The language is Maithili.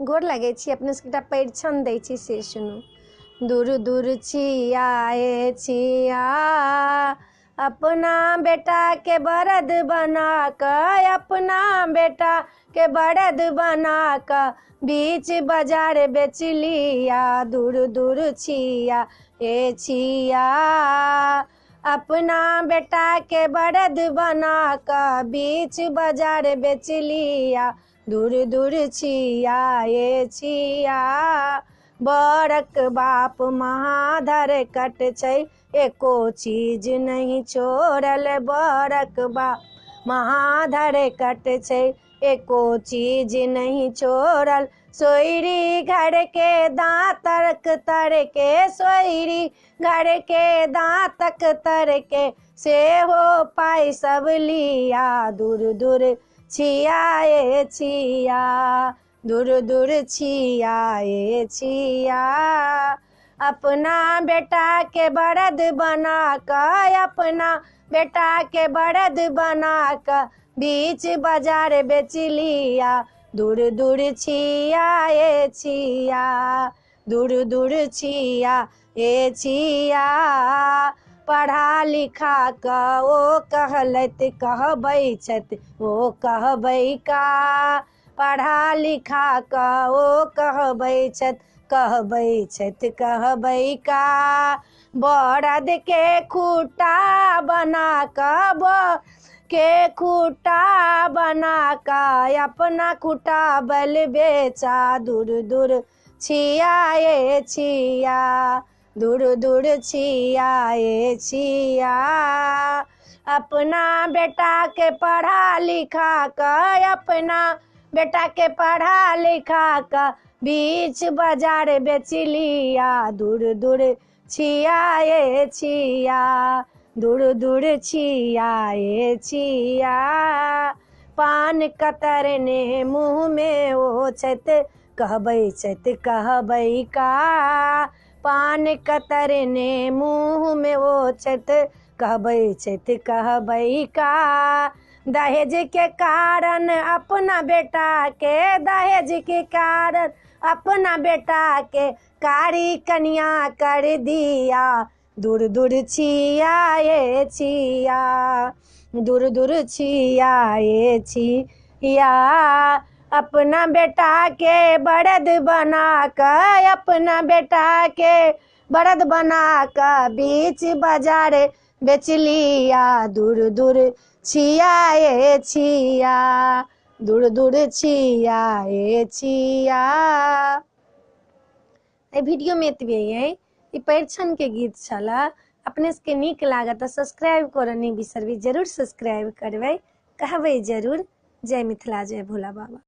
गोर लगे छी अपने सबके परिछन दै छी से सुनू। दूर दूर छिया ए छिया अपना बेटा के बरद बना कर, अपना बेटा के बरद बना कर बीच बाजार बेच लिया। दूर दूर छिया ए छिया अपना बेटा के बरद बना कर बीच बाजार बेच लिया। दूर दूर छिया ए छिया बड़क बाप महाधर कट छै, एको चीज नहीं छोड़ल। बड़क बाप महाधर कट छै, एको चीज नहीं छोड़ल। सोयरी घर के दांतक तर के, सोयरी घर के दांतक तर के से हो पाई सब लिया। दूर दूर छिया ए छिया दूर दूर छिया ए छिया अपना बेटा के बरद बना कर, अपना बेटा के बरद बना कर बीच बाजार बेच लिया। दूर दूर छिया ए छिया दूर दूर छिया ए छिया पढ़ा लिखा कऽ ओ कहलथि कहबै छथि ओ कहबै का। पढ़ा लिखा कऽ ओ कहबै छथि कहबै का। बरद के खूटा बना कऽ के खूटा बना कऽ अपना खूटा बल बेचा। दूर दूर छिया ए छिया दूर दूर छिया ए छिया अपना बेटा के पढ़ा लिखा कर, अपना बेटा के पढ़ा लिखा कर बीच बाजार बेच लिया। दूर दूर छिया ए छिया दूर दूर छिया ए छिया पान कतरने मुँह में ओ छथि कहबै का। पान कतरने मुँह में वो छथि कहबै का। दहेज के कारण अपना बेटा के, दहेज के कारण अपना बेटा के कारी कन्या कर दिया। दूर दूर छिया ए छिया दूर दूर छिया ए छिया अपना बेटा के बरद बना कर, अपना बेटा के बरद बना कर बीच बाजार बेच लिया। दूर दूर छिया ए छिया दूर दूर छिया ए छिया। वीडियो में एतबे अइ। ई परिछन के गीत छला। अपने सबके नीक लागत तऽ सब्सक्राइब करऽ नहीं बिसरबै, जरूर सब्सक्राइब करबै, कहबै जरूर। जय मिथिला जय भोला बाबा।